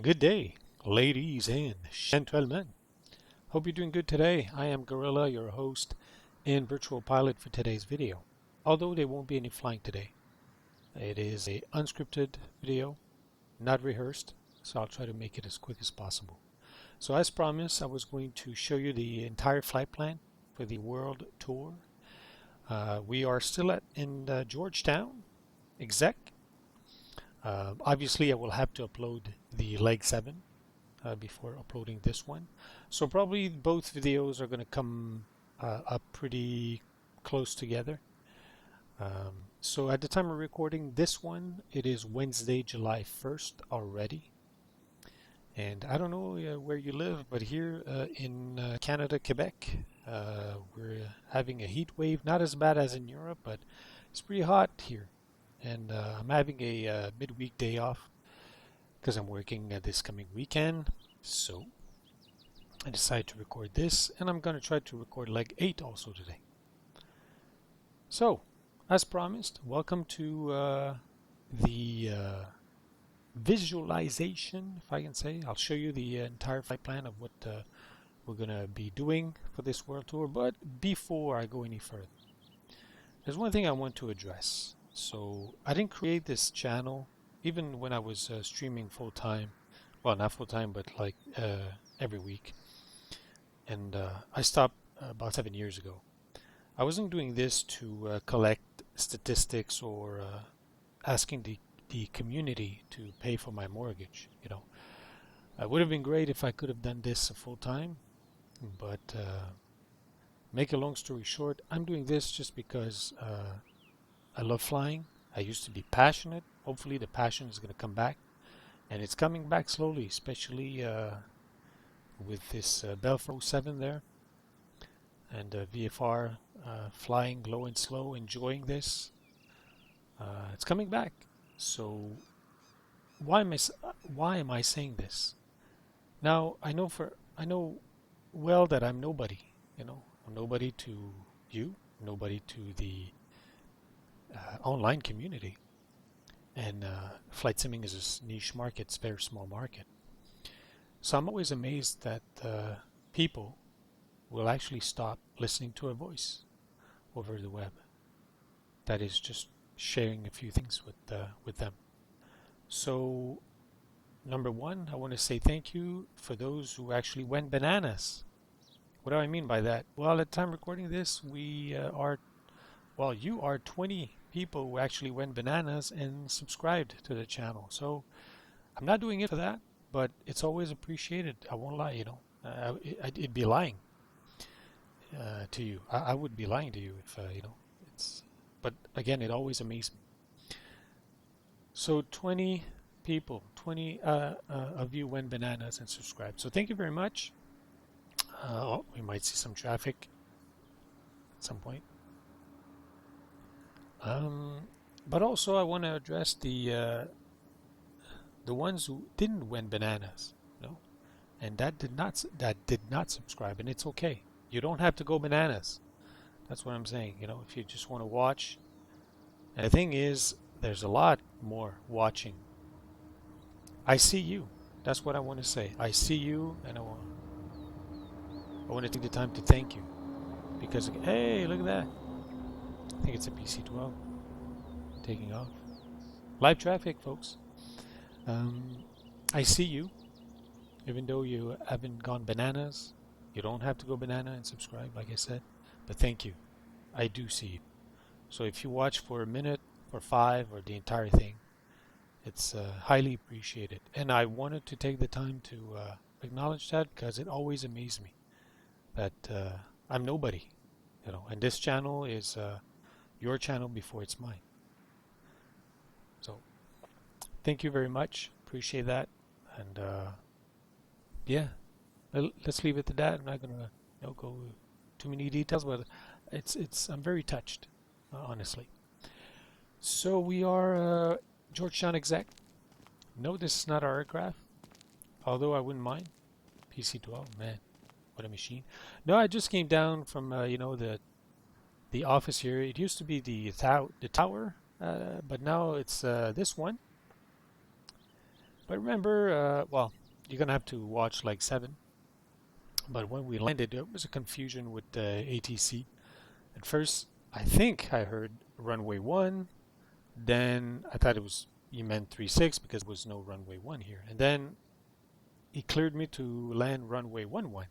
Good day, ladies and gentlemen. Hope you're doing good today. I am Gorilla, your host and virtual pilot for today's video. Although there won't be any flying today. It is a unscripted video, not rehearsed, so I'll try to make it as quick as possible. So as promised, I was going to show you the entire flight plan for the world tour. We are still in Georgetown, exec. Obviously, I will have to upload the leg 7 before uploading this one. So probably both videos are going to come up pretty close together. So at the time of recording this one, it is Wednesday, July 1st already. And I don't know where you live, but here in Canada, Quebec, we're having a heat wave, not as bad as in Europe, but it's pretty hot here. And I'm having a midweek day off because I'm working this coming weekend. So I decided to record this, and I'm going to try to record leg 8 also today. So, as promised, welcome to the visualization, if I can say. I'll show you the entire flight plan of what we're going to be doing for this world tour. But before I go any further, there's one thing I want to address. So I didn't create this channel even when I was streaming full-time. Well, not full-time, but like every week. And I stopped about 7 years ago. I wasn't doing this to collect statistics or asking the community to pay for my mortgage. You know, it would have been great if I could have done this full-time, but make a long story short, I'm doing this just because I love flying. I used to be passionate. Hopefully the passion is going to come back. And it's coming back slowly, especially with this Bell 407 there. And VFR flying low and slow, enjoying this. It's coming back. So why am I saying this? Now I know well that I'm nobody. You know, I'm nobody to you, nobody to the online community, and flight simming is a niche market. It's a very small market. So I'm always amazed that people will actually stop listening to a voice over the web. That is just sharing a few things with them. So number one, I want to say thank you for those who actually went bananas. What do I mean by that? Well, at the time recording this, you are 20 people who actually went bananas and subscribed to the channel. So I'm not doing it for that, but it's always appreciated. I won't lie, you know. It'd be lying to you. I would be lying to you if, you know, it's. But again, it always amazes me. So 20 people, 20 of you went bananas and subscribed. So thank you very much. We might see some traffic at some point. But also I want to address the ones who didn't win bananas, you know, and that did not subscribe, and it's okay. You don't have to go bananas. That's what I'm saying. You know, if you just want to watch. And the thing is, there's a lot more watching. I see you. That's what I want to say. I see you, and I want to take the time to thank you because hey, look at that. I think it's a PC-12 taking off. Live traffic, folks. I see you. Even though you haven't gone bananas, you don't have to go banana and subscribe, like I said. But thank you. I do see you. So if you watch for a minute or 5 or the entire thing, it's highly appreciated. And I wanted to take the time to acknowledge that because it always amazes me that I'm nobody, you know. And this channel is your channel before it's mine. So thank you very much. Appreciate that. And yeah, let's leave it to that. I'm not gonna go too many details, but I'm very touched, honestly. So we are Georgetown exec. No, this is not our aircraft, although I wouldn't mind. PC-12, man, what a machine. No, I just came down from you know, the office here. It used to be the tower, but now it's this one. But remember, well, you're gonna have to watch like 7. But when we landed, there was a confusion with the ATC. At first, I think I heard runway 1. Then I thought you meant 36 because there was no runway 1 here. And then he cleared me to land runway 11.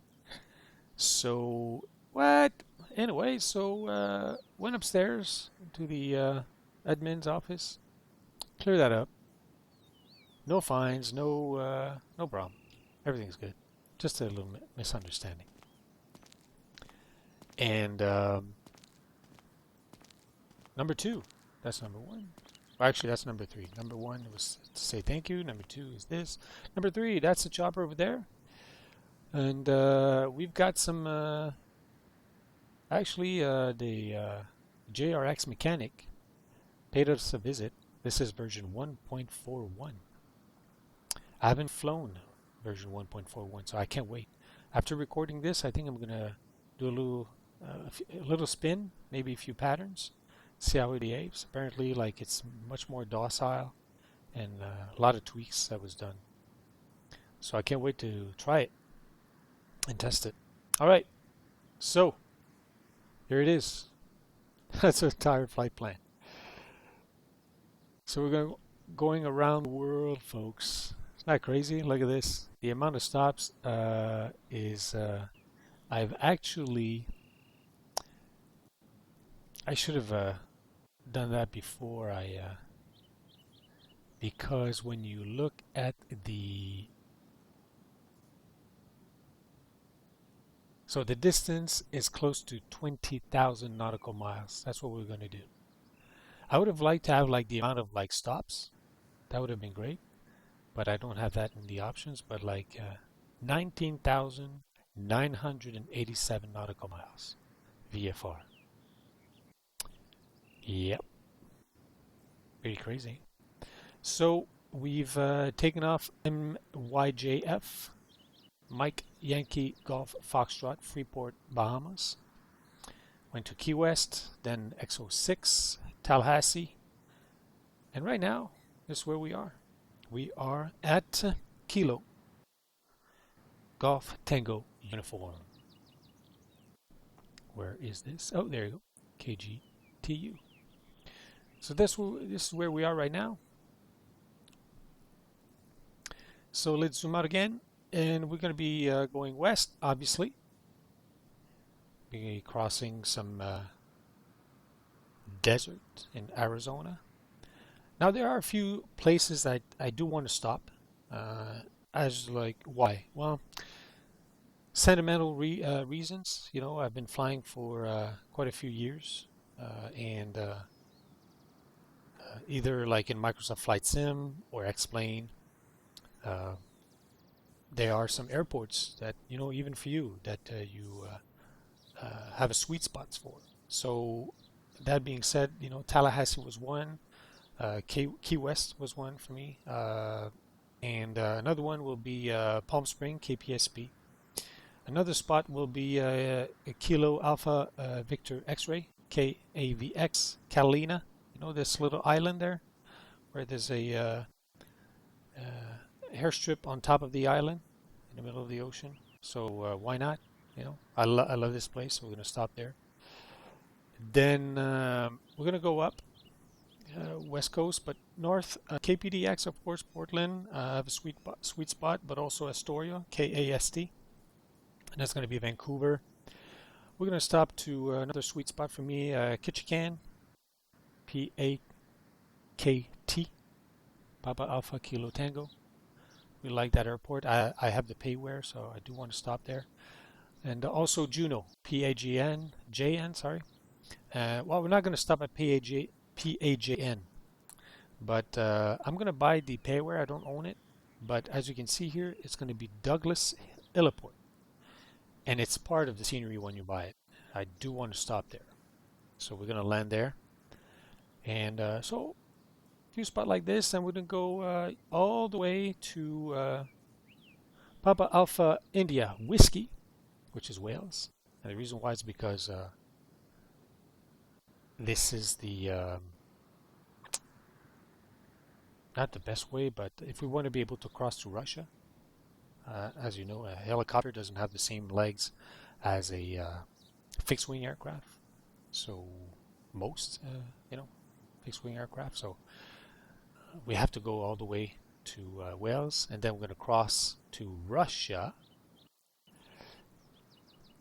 So what? Anyway, so went upstairs to the admin's office, clear that up. No fines, no problem. Everything's good. Just a little misunderstanding. And number 2, that's number 1. Well, actually, that's number 3. Number 1 was to say thank you. Number 2 is this. Number 3, that's the chopper over there. And we've got some, actually, the JRX mechanic paid us a visit. This is version 1.41. I haven't flown version 1.41, so I can't wait. After recording this, I think I'm gonna do a little spin, maybe a few patterns, see how it behaves. Apparently, like, it's much more docile, and a lot of tweaks that was done. So I can't wait to try it and test it. All right, so here it is. That's our entire flight plan. So we're going around the world, folks. Isn't that crazy? Look at this. The amount of stops is I've actually, I should have done that before because when you look at so the distance is close to 20,000 nautical miles. That's what we're going to do. I would have liked to have like the amount of like stops. That would have been great. But I don't have that in the options. But like 19,987 nautical miles. VFR. Yep. Pretty crazy. So we've taken off MYGF. Mike Yankee Golf Foxtrot, Freeport, Bahamas. Went to Key West, then X06, Tallahassee. And right now, this is where we are. We are at Kilo Golf Tango Uniform. Where is this? Oh, there you go. KGTU. So this is where we are right now. So let's zoom out again. And we're going to be going west, obviously. We're going to be crossing some desert in Arizona. Now, there are a few places that I do want to stop. As like, why? Well, sentimental reasons. You know, I've been flying for quite a few years. And either like in Microsoft Flight Sim or X-Plane. There are some airports that, you know, even for you, that you have a sweet spots for. So that being said, you know, Tallahassee was one, Key West was one for me, and another one will be Palm Spring, KPSB. Another spot will be Kilo Alpha Victor X-Ray, KAVX, Catalina. You know, this little island there where there's a airstrip on top of the island in the middle of the ocean. So why not? You know, I love this place, so we're going to stop there. Then we're going to go up west coast, but north, KPDX, of course, Portland. I have a sweet spot, but also Astoria, KAST. And that's going to be Vancouver. We're going to stop to another sweet spot for me, Ketchikan, PAKT, Papa Alpha Kilo Tango. We like that airport. I have the payware, so I do want to stop there. And also Juneau, JN, sorry. Well, we're not going to stop at PAJN, but I'm going to buy the payware. I don't own it, but as you can see here, it's going to be Douglas Heliport, and it's part of the scenery when you buy it. I do want to stop there, so we're going to land there. And so few spot like this, and we're going to go all the way to Papa Alpha India Whiskey, which is Wales. And the reason why is because this is the not the best way, but if we want to be able to cross to Russia, as you know, a helicopter doesn't have the same legs as a fixed-wing aircraft. So most, fixed-wing aircraft. So we have to go all the way to Wales, and then we're going to cross to Russia.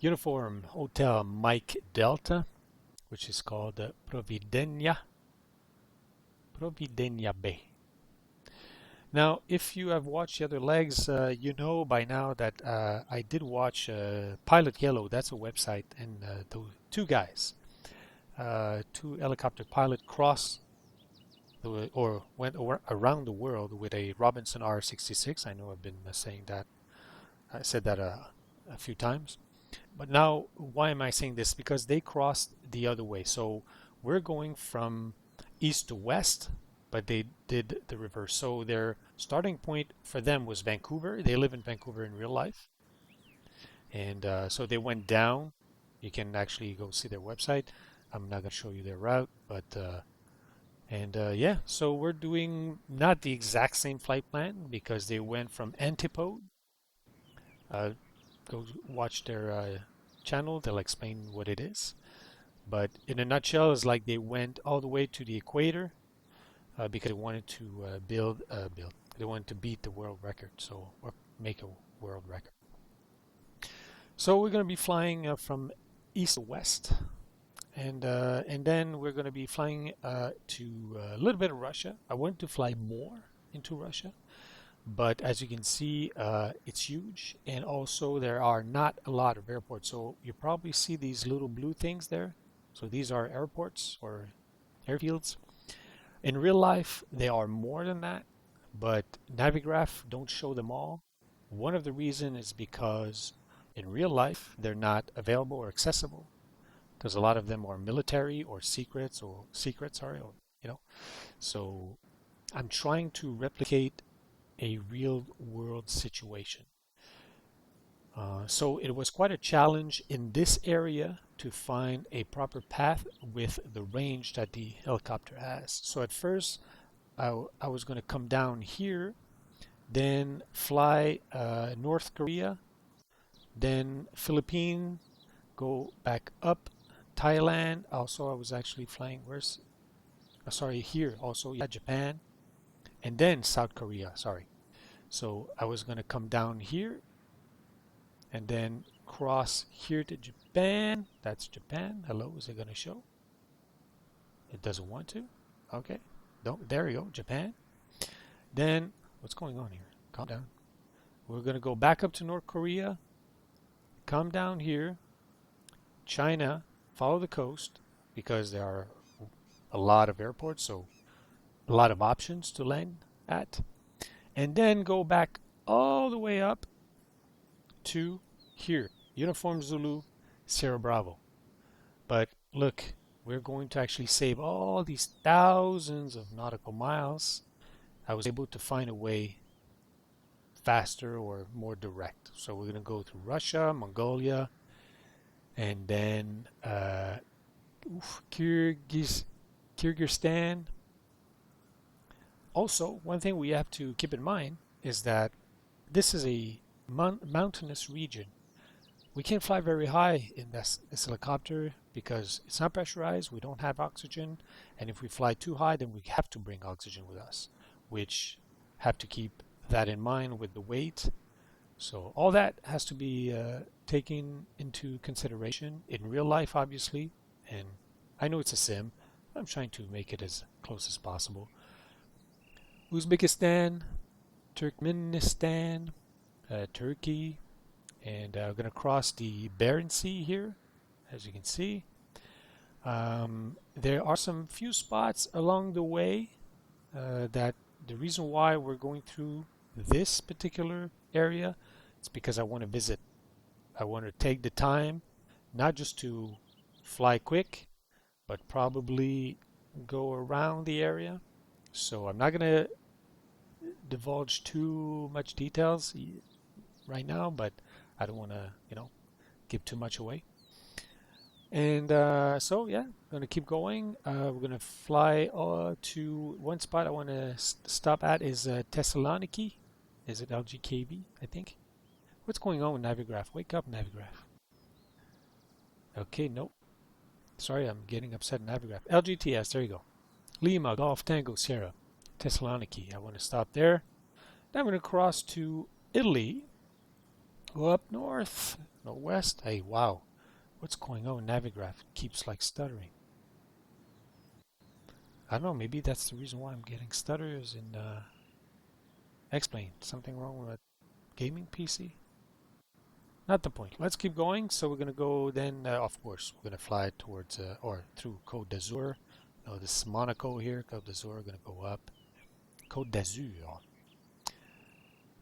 Uniform Hotel Mike Delta, which is called Providenia Bay. Now, if you have watched the other legs, you know by now that I did watch Pilot Yellow. That's a website, and those two guys, two helicopter pilot went around the world with a Robinson R66. I know I've been saying that. I said that a few times. But now, why am I saying this? Because they crossed the other way. So we're going from east to west, but they did the reverse. So their starting point for them was Vancouver. They live in Vancouver in real life. And so they went down. You can actually go see their website. I'm not going to show you their route, but yeah, so we're doing not the exact same flight plan because they went from Antipode. Go watch their channel. They'll explain what it is. But in a nutshell, it's like they went all the way to the equator because they wanted to They wanted to beat the world record, or make a world record. So we're going to be flying from east to west. And then we're going to be flying to a little bit of Russia. I want to fly more into Russia, but as you can see, it's huge, and also there are not a lot of airports. So you probably see these little blue things there. So these are airports or airfields. In real life, they are more than that, but Navigraph don't show them all. One of the reasons is because in real life, they're not available or accessible, because a lot of them are military or secrets, So I'm trying to replicate a real world situation. So it was quite a challenge in this area to find a proper path with the range that the helicopter has. So at first, I was going to come down here, then fly North Korea, then Philippines, go back up Thailand. Also, I was actually flying here also, yeah, Japan, and then South Korea, So I was going to come down here and then cross here to Japan. That's Japan. Hello, is it going to show? It doesn't want to. Okay, there you go, Japan. Then what's going on here? Calm down. We're going to go back up to North Korea, come down here, China, follow the coast because there are a lot of airports, so a lot of options to land at, and then go back all the way up to here, Uniform Zulu, Sierra Bravo. But look, we're going to actually save all these thousands of nautical miles. I was able to find a way faster or more direct. So we're going to go through Russia, Mongolia, and then Kyrgyzstan. Also, one thing we have to keep in mind is that this is a mountainous region. We can't fly very high in this helicopter because it's not pressurized, we don't have oxygen, and if we fly too high, then we have to bring oxygen with us, which have to keep that in mind with the weight. So all that has to be taken into consideration in real life, obviously, and I know it's a sim. I'm trying to make it as close as possible. Uzbekistan, Turkmenistan, Turkey, and we're going to cross the Barents Sea here, as you can see. There are some few spots along the way that the reason why we're going through this particular area is because I want to visit. I want to take the time, not just to fly quick, but probably go around the area. So I'm not going to divulge too much details right now, but I don't want to, give too much away. And so yeah, going to keep going. We're going to fly to one spot I want to stop at is Thessaloniki. Is it LGKV, I think? What's going on with Navigraph? Wake up, Navigraph. Okay, nope. Sorry, I'm getting upset, Navigraph. LGTS, there you go. Lima, Golf, Tango, Sierra, Thessaloniki. I want to stop there. Then I'm going to cross to Italy. Go up north, no west. Hey, wow. What's going on? Navigraph keeps like stuttering. I don't know, maybe that's the reason why I'm getting stutters and explain. Something wrong with a gaming PC? Not the point. Let's keep going. So we're going to go then, of course, we're going to fly towards or through Côte d'Azur. No, this is Monaco here. Côte d'Azur, we're going to go up. Côte d'Azur.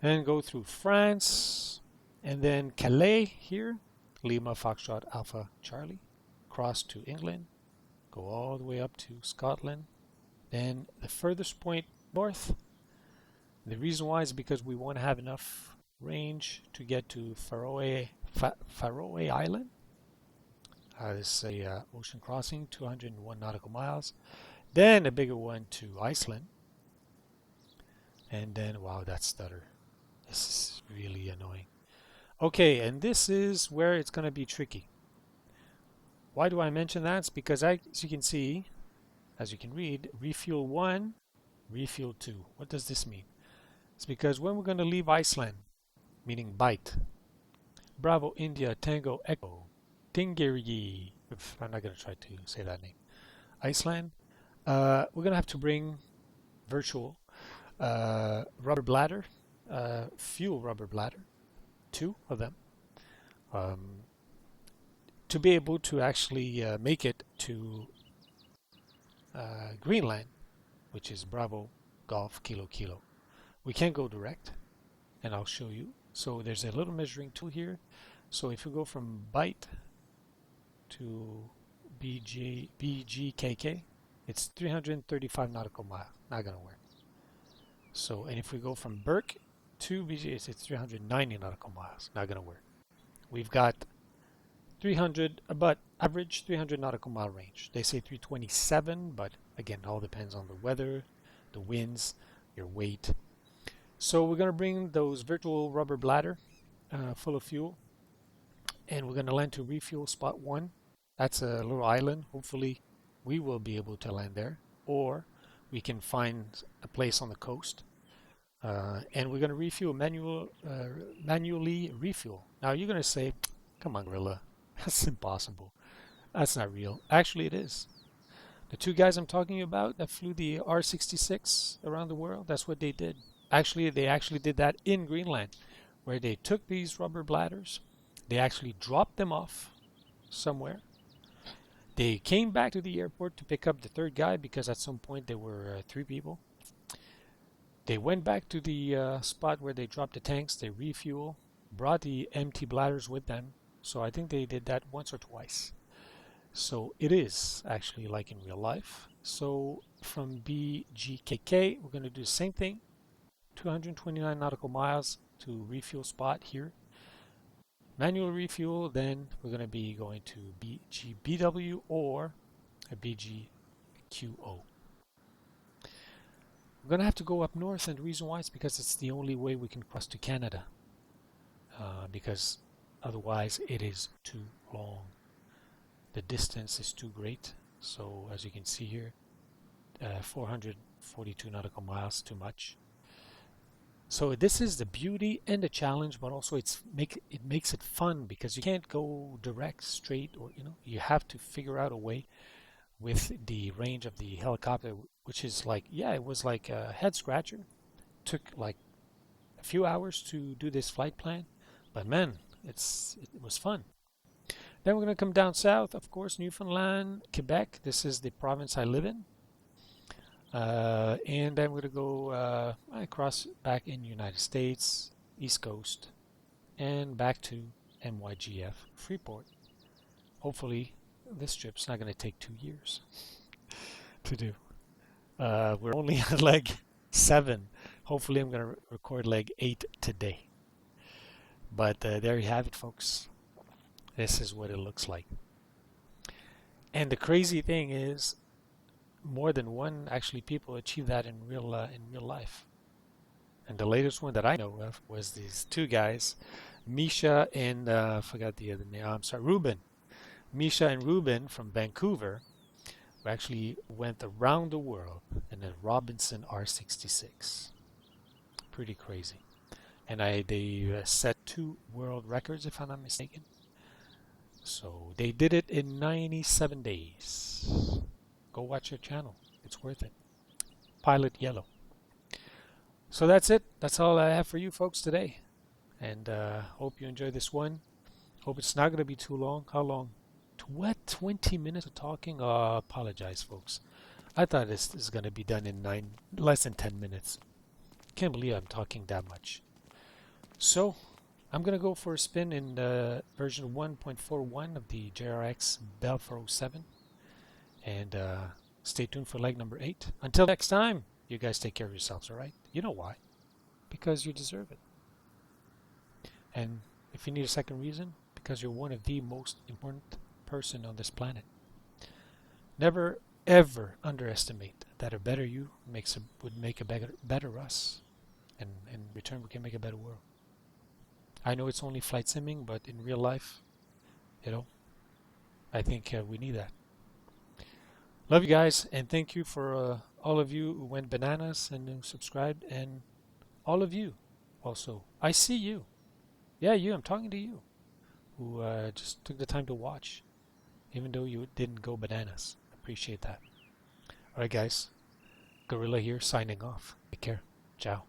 And go through France. And then Calais here. Lima, Foxtrot, Alpha, Charlie. Cross to England. Go all the way up to Scotland. Then the furthest point north. The reason why is because we want to have enough range to get to Faroe Island. This is a ocean crossing, 201 nautical miles. Then a bigger one to Iceland. And then, wow, that stutter. This is really annoying. Okay, and this is where it's going to be tricky. Why do I mention that? It's because as you can see, as you can read, refuel 1, refuel 2. What does this mean? It's because when we're going to leave Iceland, meaning bite, Bravo, India, Tango, Echo, Tingiri, I'm not going to try to say that name, Iceland, we're going to have to bring virtual rubber bladder, fuel rubber bladder, 2 of them, to be able to actually make it to Greenland, which is Bravo, Golf, Kilo, Kilo. We can't go direct, and I'll show you. So there's a little measuring tool here. So if we go from byte to BGKK, it's 335 nautical miles. Not going to work. So, and if we go from Burke to BG, it's 390 nautical miles. Not going to work. We've got 300, but average 300 nautical mile range. They say 327, but again, all depends on the weather, the winds, your weight. So we're going to bring those virtual rubber bladder full of fuel, and we're going to land to refuel spot 1. That's a little island. Hopefully we will be able to land there, or we can find a place on the coast, and we're going to refuel manually refuel. Now you're going to say, come on, Gorilla, that's impossible. That's not real. Actually, it is. The 2 guys I'm talking about that flew the R66 around the world, that's what they did. Actually, they actually did that in Greenland, where they took these rubber bladders, they actually dropped them off somewhere. They came back to the airport to pick up the 3rd guy because at some point there were 3 people. They went back to the spot where they dropped the tanks, they refuel, brought the empty bladders with them. So I think they did that once or twice. So it is actually like in real life. So from BGKK, we're going to do the same thing. 229 nautical miles to refuel spot here. Manual refuel, then we're going to be going to BGBW or a BGQO. We're going to have to go up north, and the reason why is because it's the only way we can cross to Canada. Because otherwise it is too long. The distance is too great. So as you can see here, 442 nautical miles, too much. So this is the beauty and the challenge, but also it makes it fun because you can't go direct, straight, or you have to figure out a way with the range of the helicopter, which is like, yeah, it was like a head scratcher. Took like a few hours to do this flight plan, but man, it was fun. Then we're going to come down south, of course, Newfoundland, Quebec. This is the province I live in. And then we're going to go across back in the United States, East Coast, and back to MYGF, Freeport. Hopefully, this trip's not going to take 2 years to do. We're only at leg 7. Hopefully, I'm going to record leg 8 today. But there you have it, folks. This is what it looks like. And the crazy thing is, more than one actually people achieve that in real life. And the latest one that I know of was these two guys, Misha and I forgot the other name. I'm sorry, Ruben. Misha and Ruben from Vancouver, who actually went around the world in a Robinson R66. Pretty crazy. And they set 2 world records, if I'm not mistaken. So they did it in 97 days. Go watch their channel. It's worth it. Pilot Yellow. So that's it. That's all I have for you folks today. And hope you enjoy this one. Hope it's not going to be too long. How long? What? 20 minutes of talking? Apologize, folks. I thought this is going to be done in less than 10 minutes. Can't believe I'm talking that much. So I'm going to go for a spin in version 1.41 of the JRX Bell 407. And stay tuned for leg number 8. Until next time, you guys take care of yourselves, all right? You know why? Because you deserve it. And if you need a second reason, because you're one of the most important person on this planet. Never ever underestimate that a better you would make a better us, and in return we can make a better world. I know it's only flight simming, but in real life, I think we need that. Love you guys, and thank you for all of you who went bananas and who subscribed, and all of you also. I see you. Yeah, you. I'm talking to you, who just took the time to watch, even though you didn't go bananas. Appreciate that. Alright guys, Gorilla here signing off. Take care. Ciao.